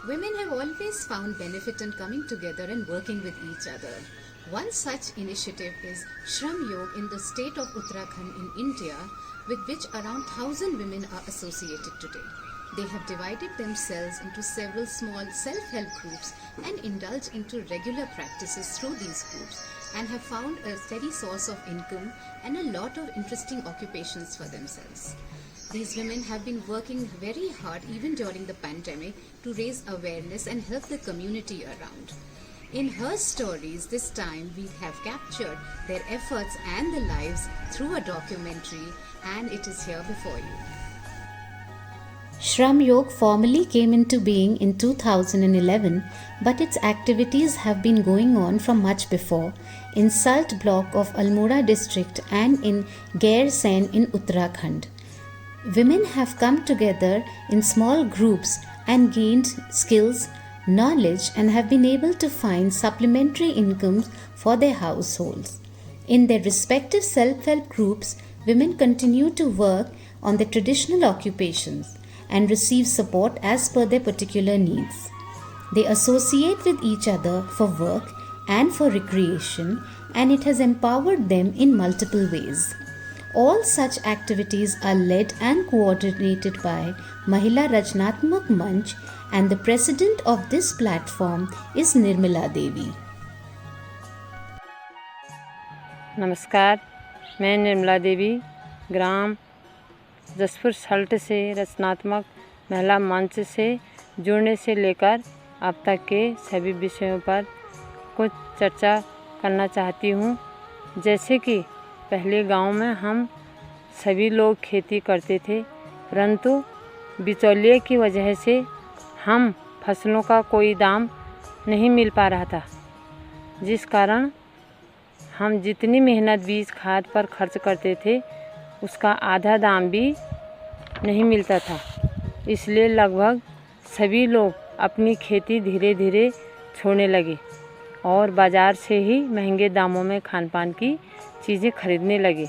Women have always found benefit in coming together and working with each other. One such initiative is Shram Yog in the state of Uttarakhand in India, with which around 1,000 women are associated today. They have divided themselves into several small self-help groups and indulge into regular practices through these groups and have found a steady source of income and a lot of interesting occupations for themselves. These women have been working very hard even during the pandemic to raise awareness and help the community around. In her stories this time we have captured their efforts and their lives through a documentary, and it is here before you. Shram Yog formally came into being in 2011, but its activities have been going on from much before in Salt block of Almora district and in Gairsain in Uttarakhand. Women have come together in small groups and gained skills, knowledge, and have been able to find supplementary incomes for their households. In their respective self-help groups, women continue to work on their traditional occupations and receive support as per their particular needs. They associate with each other for work and for recreation, and it has empowered them in multiple ways. All such activities are led and coordinated by Mahila Rachnatmak Manch, and the president of this platform is Nirmala Devi. नमस्कार, मैं निर्मला देवी ग्राम जसपुर सल्ट से रचनात्मक महिला मंच से जुड़ने से लेकर अब तक के सभी विषयों पर कुछ चर्चा करना चाहती हूँ। जैसे कि पहले गांव में हम सभी लोग खेती करते थे, परंतु बिचौलिए की वजह से हम फसलों का कोई दाम नहीं मिल पा रहा था, जिस कारण हम जितनी मेहनत बीज खाद पर खर्च करते थे उसका आधा दाम भी नहीं मिलता था। इसलिए लगभग सभी लोग अपनी खेती धीरे धीरे छोड़ने लगे और बाज़ार से ही महंगे दामों में खान पान की चीज़ें खरीदने लगे।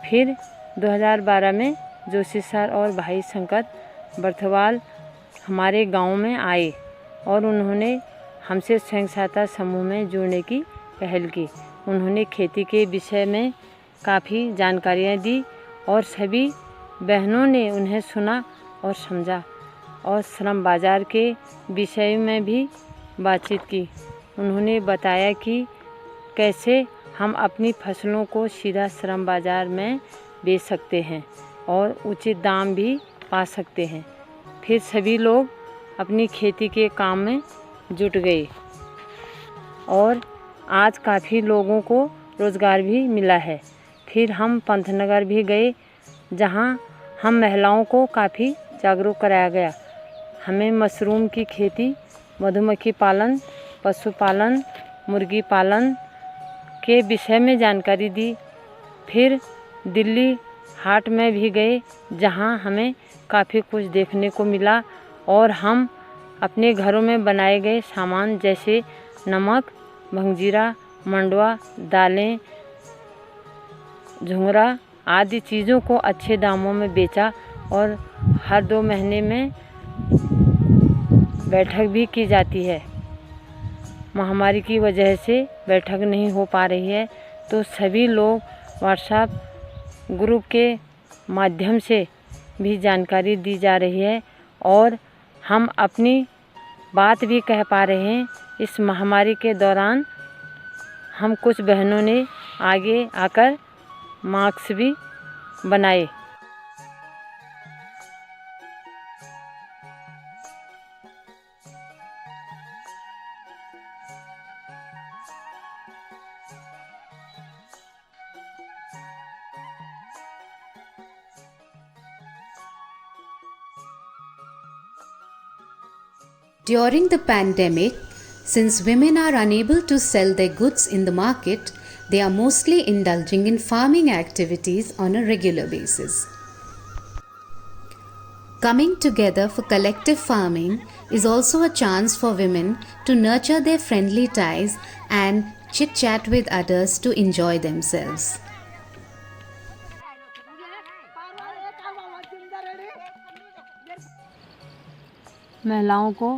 फिर 2012 में जोशी सर और भाई शंकर बर्थवाल हमारे गांव में आए और उन्होंने हमसे स्वयं सहायता समूह में जुड़ने की पहल की। उन्होंने खेती के विषय में काफ़ी जानकारियाँ दी और सभी बहनों ने उन्हें सुना और समझा और श्रम बाज़ार के विषय में भी बातचीत की। उन्होंने बताया कि कैसे हम अपनी फसलों को सीधा श्रम बाज़ार में बेच सकते हैं और उचित दाम भी पा सकते हैं। फिर सभी लोग अपनी खेती के काम में जुट गए और आज काफ़ी लोगों को रोज़गार भी मिला है। फिर हम पंतनगर भी गए, जहां हम महिलाओं को काफ़ी जागरूक कराया गया। हमें मशरूम की खेती, मधुमक्खी पालन, पशुपालन, मुर्गी पालन के विषय में जानकारी दी। फिर दिल्ली हाट में भी गए, जहां हमें काफ़ी कुछ देखने को मिला और हम अपने घरों में बनाए गए सामान जैसे नमक, भंगजीरा, मंडुआ, दालें, झुंगरा आदि चीज़ों को अच्छे दामों में बेचा और हर 2 महीने में बैठक भी की जाती है। महामारी की वजह से बैठक नहीं हो पा रही है, तो सभी लोग व्हाट्सएप ग्रुप के माध्यम से भी जानकारी दी जा रही है और हम अपनी बात भी कह पा रहे हैं। इस महामारी के दौरान हम कुछ बहनों ने आगे आकर मास्क भी बनाए। During the pandemic, since women are unable to sell their goods in the market, they are mostly indulging in farming activities on a regular basis. Coming together for collective farming is also a chance for women to nurture their friendly ties and chit-chat with others to enjoy themselves. महिलाओं को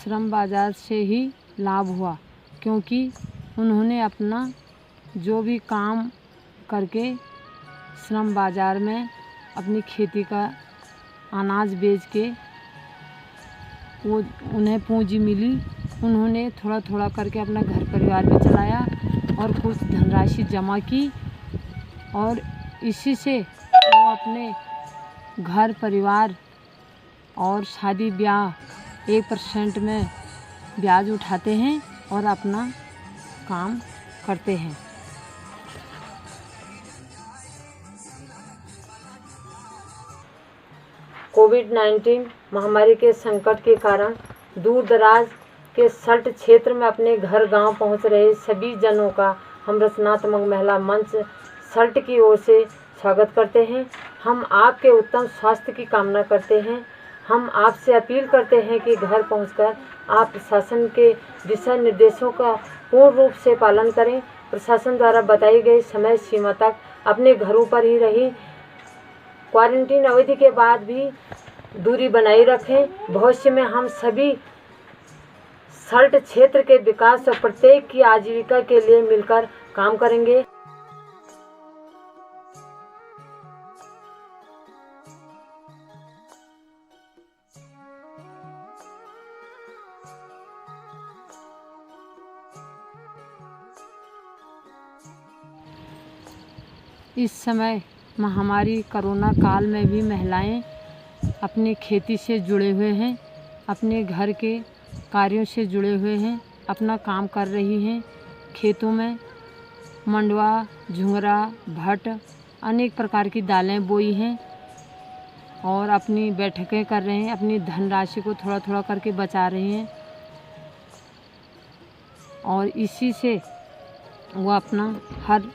श्रम बाज़ार से ही लाभ हुआ, क्योंकि उन्होंने अपना जो भी काम करके श्रम बाज़ार में अपनी खेती का अनाज बेच के वो उन्हें पूंजी मिली। उन्होंने थोड़ा थोड़ा करके अपना घर परिवार भी चलाया और कुछ धनराशि जमा की, और इसी से वो अपने घर परिवार और शादी ब्याह 1% में ब्याज उठाते हैं और अपना काम करते हैं। कोविड-19 महामारी के संकट के कारण दूर दराज के सल्ट क्षेत्र में अपने घर गांव पहुंच रहे सभी जनों का हम रचनात्मक महिला मंच सल्ट की ओर से स्वागत करते हैं। हम आपके उत्तम स्वास्थ्य की कामना करते हैं। हम आपसे अपील करते हैं कि घर पहुंचकर आप प्रशासन के दिशा निर्देशों का पूर्ण रूप से पालन करें। प्रशासन द्वारा बताई गई समय सीमा तक अपने घरों पर ही रही क्वारंटीन अवधि के बाद भी दूरी बनाए रखें। भविष्य में हम सभी सल्ट क्षेत्र के विकास और प्रत्येक की आजीविका के लिए मिलकर काम करेंगे। इस समय महामारी कोरोना काल में भी महिलाएं अपनी खेती से जुड़े हुए हैं, अपने घर के कार्यों से जुड़े हुए हैं, अपना काम कर रही हैं। खेतों में मंडवा, झुंगरा, भट अनेक प्रकार की दालें बोई हैं और अपनी बैठकें कर रहे हैं, अपनी धनराशि को थोड़ा थोड़ा करके बचा रहे हैं और इसी से वो अपना हर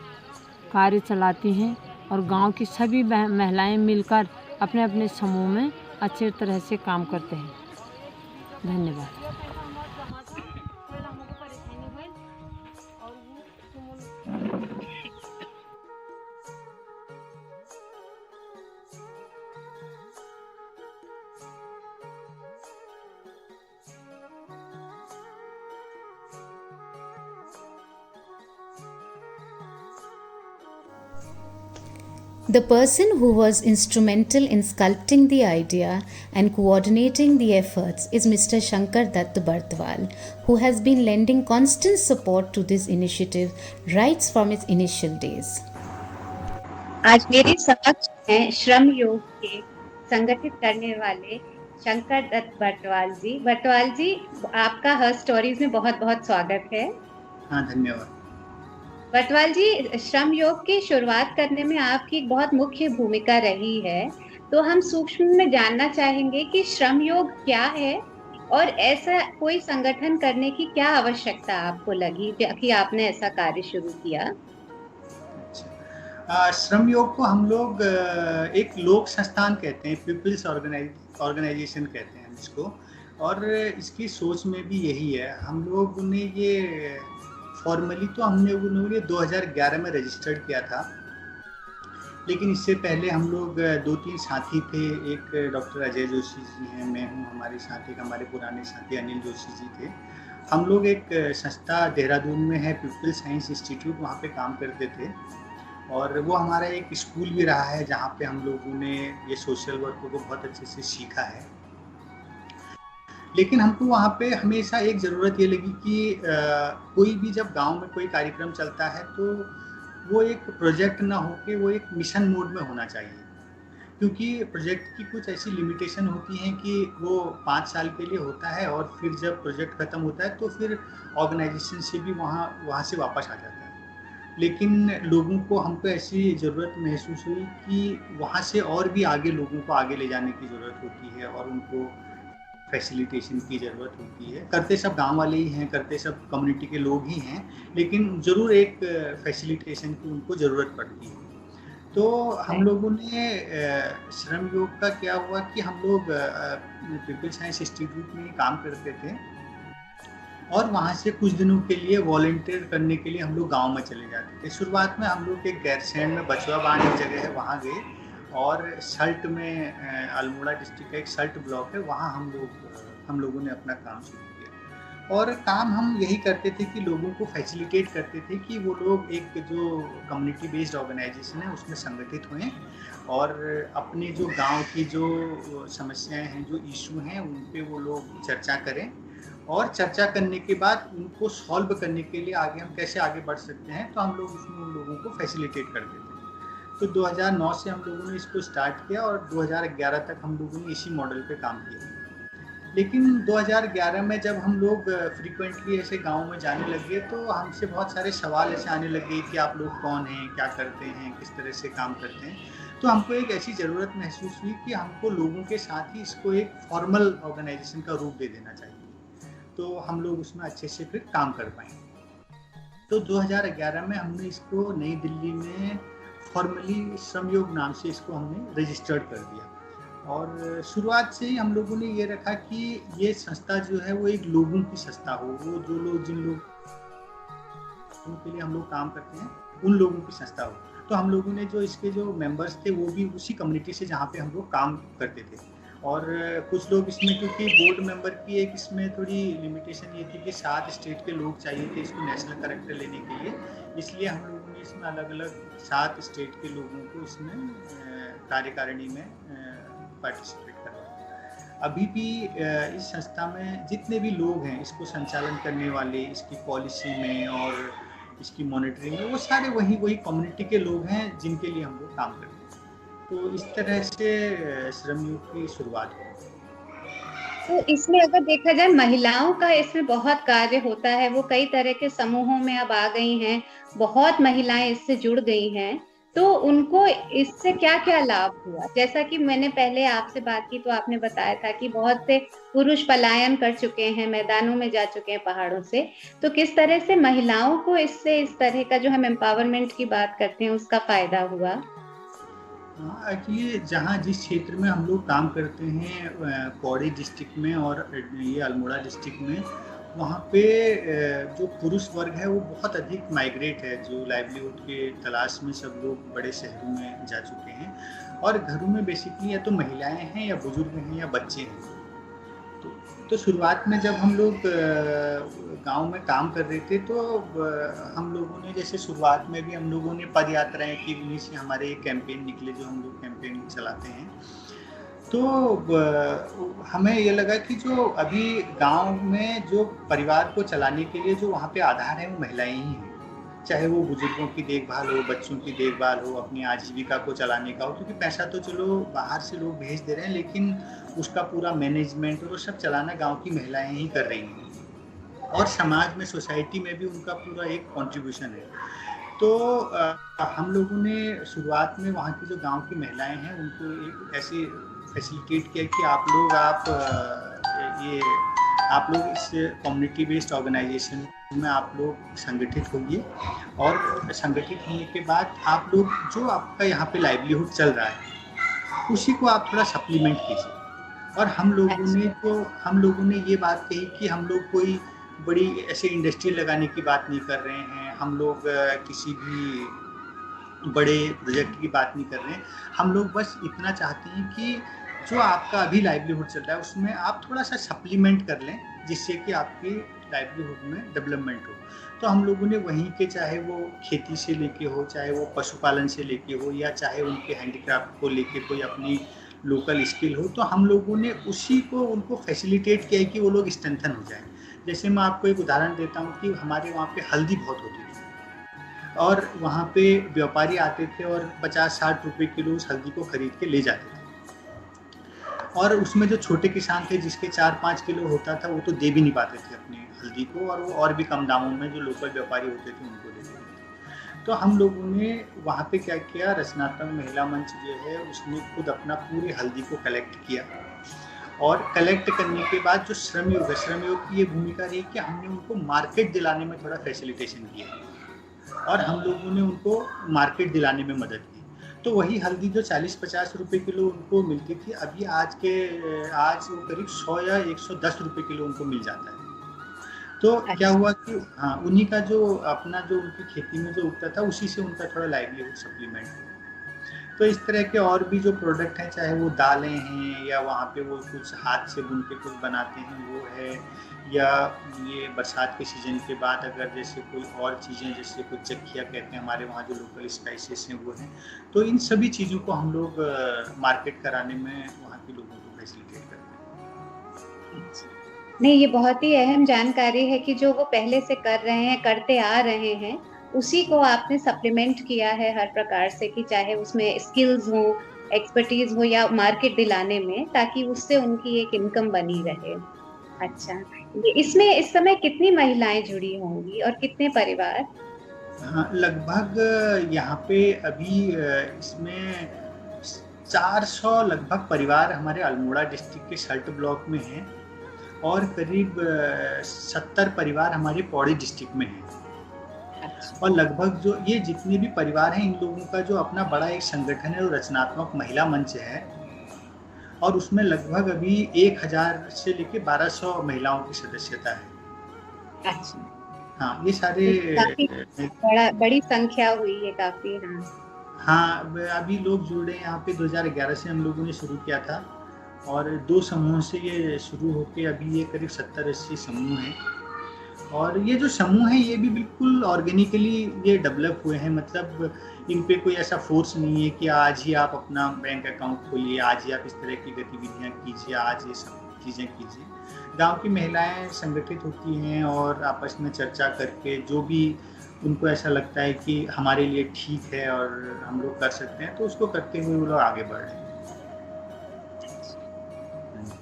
कार्य चलाती हैं और गांव की सभी महिलाएं मिलकर अपने अपने समूह में अच्छे तरह से काम करते हैं। धन्यवाद। The person who was instrumental in sculpting the idea and coordinating the efforts is Mr. Shankar Dutt Bartwal, who has been lending constant support to this initiative right from its initial days. आज मेरे समक्ष हैं श्रम योग के संगठित करने वाले शंकर दत्त बर्तवाल जी। बर्तवाल जी, आपका हर स्टोरीज में बहुत बहुत स्वागत है। हाँ, धन्यवाद। बर्तवाल जी, श्रम योग की शुरुआत करने में आपकी एक बहुत मुख्य भूमिका रही है, तो हम सूक्ष्म में जानना चाहेंगे कि श्रम योग क्या है और ऐसा कोई संगठन करने की क्या आवश्यकता आपको लगी कि आपने ऐसा कार्य शुरू किया? श्रम योग को हम लोग एक लोक संस्थान कहते हैं, पीपल्स ऑर्गेनाइजेशन कहते हैं इसको, और इसकी सोच में भी यही है। हम लोग ने ये फॉर्मली तो हमने 2011 में रजिस्टर्ड किया था, लेकिन इससे पहले हम लोग 2-3 साथी थे। एक डॉक्टर अजय जोशी जी हैं, मैं हूँ, हमारे साथ एक हमारे पुराने साथी अनिल जोशी जी थे। हम लोग एक संस्था देहरादून में है, पीपल साइंस इंस्टीट्यूट, वहाँ पे काम करते थे और वो हमारा एक स्कूल भी रहा है जहाँ पे हम लोगों ने ये सोशल वर्क को बहुत अच्छे से सीखा है। लेकिन हमको वहाँ पे हमेशा एक ज़रूरत ये लगी कि कोई भी जब गांव में कोई कार्यक्रम चलता है तो वो एक प्रोजेक्ट ना होके वो एक मिशन मोड में होना चाहिए, क्योंकि प्रोजेक्ट की कुछ ऐसी लिमिटेशन होती हैं कि वो 5 साल के लिए होता है और फिर जब प्रोजेक्ट ख़त्म होता है तो फिर ऑर्गेनाइजेशन से भी वहाँ से वापस आ जाता है। लेकिन लोगों को हमको ऐसी ज़रूरत महसूस हुई कि वहाँ से और भी आगे लोगों को आगे ले जाने की ज़रूरत होती है और उनको फैसिलिटेशन की ज़रूरत होती है। करते सब गांव वाले ही हैं, करते सब कम्युनिटी के लोग ही हैं, लेकिन ज़रूर एक फैसिलिटेशन की उनको ज़रूरत पड़ती है। तो हम लोगों ने श्रम योग का क्या हुआ कि हम लोग पीपल साइंस इंस्टीट्यूट में काम करते थे और वहाँ से कुछ दिनों के लिए वॉलंटियर करने के लिए हम लोग गाँव में चले जाते थे। शुरुआत में हम लोग एक गैरसैंण में बचवा बांध एक जगह है, वहाँ गए और सल्ट में अल्मोड़ा डिस्ट्रिक्ट का एक सल्ट ब्लॉक है, वहाँ हम लोगों ने अपना काम शुरू किया। और काम हम यही करते थे कि लोगों को फैसिलिटेट करते थे कि वो लोग एक जो कम्युनिटी बेस्ड ऑर्गेनाइजेशन है उसमें संगठित हों और अपने जो गांव की जो समस्याएं हैं, जो इशू हैं, उन पे वो लोग चर्चा करें और चर्चा करने के बाद उनको सॉल्व करने के लिए आगे हम कैसे आगे बढ़ सकते हैं, तो हम लोग उसमें उन लोगों को फैसिलिटेट करते थे। तो 2009 से हम लोगों ने इसको स्टार्ट किया और 2011 तक हम लोगों ने इसी मॉडल पे काम किया। लेकिन 2011 में जब हम लोग फ्रीक्वेंटली ऐसे गाँव में जाने लगे तो हमसे बहुत सारे सवाल ऐसे आने लगे कि आप लोग कौन हैं, क्या करते हैं, किस तरह से काम करते हैं। तो हमको एक ऐसी ज़रूरत महसूस हुई कि हमको लोगों के साथ ही इसको एक फॉर्मल ऑर्गेनाइजेशन का रूप दे देना चाहिए, तो हम लोग उसमें अच्छे से फिर काम कर पाएंगे। तो 2011 में हमने इसको नई दिल्ली में फॉर्मली श्रमयोग नाम से इसको हमने रजिस्टर्ड कर दिया और शुरुआत से ही हम लोगों ने ये रखा कि ये संस्था जो है वो एक लोगों की संस्था हो, वो जो लोग जिन लोगों के लिए हम लोग काम करते हैं उन लोगों की संस्था हो। तो हम लोगों ने जो इसके जो मेंबर्स थे वो भी उसी कम्युनिटी से जहाँ पे हम लोग काम करते थे और कुछ लोग इसमें, क्योंकि बोर्ड मेंबर की एक इसमें थोड़ी लिमिटेशन ये थी कि 7 स्टेट के लोग चाहिए थे इसको नेशनल कैरेक्टर लेने के लिए, इसलिए हम लोगों ने इसमें अलग अलग 7 स्टेट के लोगों को इसमें कार्यकारिणी में पार्टिसिपेट करवाया। अभी भी इस संस्था में जितने भी लोग हैं इसको संचालन करने वाले, इसकी पॉलिसी में और इसकी मॉनिटरिंग में, वो सारे वही कम्युनिटी के लोग हैं जिनके लिए हम लोग काम करते हैं। तो इस तरह से श्रमयोग की शुरुआत हुई। तो इसमें अगर देखा जाए महिलाओं का इसमें बहुत कार्य होता है, वो कई तरह के समूहों में अब आ गई हैं, बहुत महिलाएं इससे जुड़ गई हैं, तो उनको इससे क्या क्या लाभ हुआ? जैसा कि मैंने पहले आपसे बात की तो आपने बताया था कि बहुत से पुरुष पलायन कर चुके हैं, मैदानों में जा चुके हैं पहाड़ों से, तो किस तरह से महिलाओं को इससे इस तरह का जो हम एम्पावरमेंट की बात करते हैं उसका फायदा हुआ? हाँ, एक्चुअली जहाँ जिस क्षेत्र में हम लोग काम करते हैं पौड़ी डिस्ट्रिक्ट में और ये अल्मोड़ा डिस्ट्रिक्ट में, वहाँ पे जो पुरुष वर्ग है वो बहुत अधिक माइग्रेट है, जो लाइवलीहुड के तलाश में सब लोग बड़े शहरों में जा चुके हैं और घरों में बेसिकली या तो महिलाएं हैं या बुजुर्ग हैं या बच्चे हैं। तो शुरुआत में जब हम लोग गांव में काम कर रहे थे तो हम लोगों ने, जैसे शुरुआत में भी हम लोगों ने पद यात्राएं की, उन्हीं से हमारे कैंपेन निकले जो हम लोग कैंपेन चलाते हैं। तो हमें ये लगा कि जो अभी गांव में जो परिवार को चलाने के लिए जो वहाँ पे आधार है वो महिलाएं ही हैं, चाहे वो बुजुर्गों की देखभाल हो, बच्चों की देखभाल हो, अपनी आजीविका को चलाने का हो, क्योंकि पैसा तो चलो बाहर से लोग भेज दे रहे हैं लेकिन उसका पूरा मैनेजमेंट और वो सब चलाना गांव की महिलाएं ही कर रही हैं और समाज में, सोसाइटी में भी उनका पूरा एक कंट्रीब्यूशन है। तो हम लोगों ने शुरुआत में वहाँ की जो गांव की महिलाएं हैं उनको एक ऐसे फैसिलिटेट किया कि आप लोग इस कम्युनिटी बेस्ड ऑर्गेनाइजेशन में आप लोग संगठित होइए और संगठित होने के बाद आप लोग जो आपका यहाँ पे लाइवलीहुड चल रहा है उसी को आप थोड़ा सप्लीमेंट कीजिए। और हम लोगों ने ये बात कही कि हम लोग कोई बड़ी ऐसे इंडस्ट्री लगाने की बात नहीं कर रहे हैं, हम लोग किसी भी बड़े प्रोजेक्ट की बात नहीं कर रहे हैं, हम लोग बस इतना चाहते हैं कि जो आपका अभी लाइवलीहुड चल रहा है उसमें आप थोड़ा सा सप्लीमेंट कर लें जिससे कि आपकी लाइवलीहुड में डेवलपमेंट हो। तो हम लोगों ने वहीं के, चाहे वो खेती से लेके हो, चाहे वो पशुपालन से लेके हो, या चाहे उनके हैंडीक्राफ्ट को लेके कोई अपनी लोकल स्किल हो, तो हम लोगों ने उसी को उनको फैसिलिटेट किया है कि वो लोग स्ट्रेंथन हो जाएं। जैसे मैं आपको एक उदाहरण देता हूँ कि हमारे वहाँ पे हल्दी बहुत होती थी और वहाँ पे व्यापारी आते थे और 50-60 रुपये किलो उस हल्दी को खरीद के ले जाते थे और उसमें जो छोटे किसान थे जिसके 4-5 किलो होता था वो तो दे भी नहीं पाते थे अपनी हल्दी को, और वो और भी कम दामों में जो लोकल व्यापारी होते थे उनको देते थे। तो हम लोगों ने वहाँ पे क्या किया, रचनात्मक महिला मंच जो है उसने खुद अपना पूरी हल्दी को कलेक्ट किया और कलेक्ट करने के बाद जो श्रमयोग है, श्रमयोग की ये भूमिका रही कि हमने उनको मार्केट दिलाने में थोड़ा फैसिलिटेशन किया और हम लोगों ने उनको मार्केट दिलाने में मदद की। तो वही हल्दी जो 40-50 रुपये किलो उनको मिलती थी, अभी आज वो करीब 100 या 110 रुपये किलो उनको मिल जाता है। तो क्या हुआ कि हाँ, उन्हीं का जो अपना जो उनकी खेती में जो उगता था उसी से उनका थोड़ा लाइवलीहुड सप्लीमेंट हुआ। तो इस तरह के और भी जो प्रोडक्ट हैं, चाहे वो दालें हैं या वहाँ पे वो कुछ हाथ से बुन के कुछ बनाते हैं वो है, या ये बरसात के सीज़न के बाद अगर जैसे कोई और चीज़ें जैसे कुछ चक्किया कहते हैं हमारे वहाँ जो लोकल स्पाइसेस हैं वो हैं, तो इन सभी चीज़ों को हम लोग मार्केट कराने में वहाँ के लोगों को फैसिलिटेट करते हैं। नहीं, ये बहुत ही अहम जानकारी है कि जो वो पहले से कर रहे हैं, करते आ रहे हैं, उसी को आपने सप्लीमेंट किया है हर प्रकार से, कि चाहे उसमें स्किल्स हो, एक्सपर्टीज हो या मार्केट दिलाने में, ताकि उससे उनकी एक इनकम बनी रहे। अच्छा, ये इसमें इस समय कितनी महिलाएं जुड़ी होंगी और कितने परिवार? हाँ, लगभग यहाँ पे अभी इसमें 400 लगभग परिवार हमारे अल्मोड़ा डिस्ट्रिक्ट के सल्ट ब्लॉक में हैं और करीब 70 परिवार हमारे पौड़ी डिस्ट्रिक्ट में हैं। और लगभग जो ये जितने भी परिवार हैं इन लोगों का जो अपना बड़ा एक संगठन है वो रचनात्मक महिला मंच है, और उसमें लगभग अभी 1000 से लेके 1200 महिलाओं की सदस्यता है। अच्छा, हाँ, ये सारे काफी बड़ी संख्या हुई है काफी। हाँ, हाँ, अभी लोग जुड़े हैं यहाँ पे 2011 से हम लोगों ने शुरू किया था, और 2 समूहों से ये शुरू होके अभी ये करीब 70-80 समूह हैं। और ये जो समूह हैं ये भी बिल्कुल ऑर्गेनिकली ये डेवलप हुए हैं, मतलब इन पे कोई ऐसा फोर्स नहीं है कि आज ही आप अपना बैंक अकाउंट खोलिए, आज ही आप इस तरह की गतिविधियां कीजिए, आज ये सब चीज़ें कीजिए। गांव की महिलाएं संगठित होती हैं और आपस में चर्चा करके जो भी उनको ऐसा लगता है कि हमारे लिए ठीक है और हम लोग कर सकते हैं, तो उसको करते हुए वो लोग आगे बढ़ रहे हैं।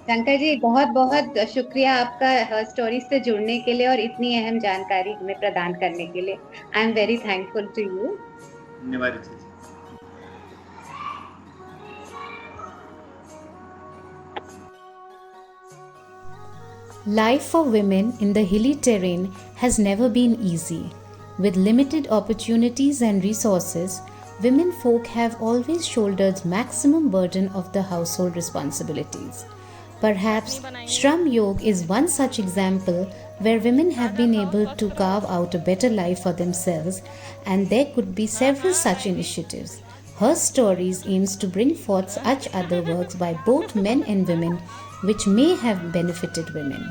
शंकर जी, बहुत बहुत शुक्रिया आपका स्टोरी से जुड़ने के लिए और इतनी अहम जानकारी हमें प्रदान करने के लिए। I am very thankful to you. धन्यवाद ji. Life for women in the hilly terrain has never been easy. With limited opportunities and resources, women folk have always shouldered maximum burden of the household responsibilities. Perhaps Shram Yog is one such example where women have been able to carve out a better life for themselves, and there could be several such initiatives. Her stories aims to bring forth such other works by both men and women which may have benefited women.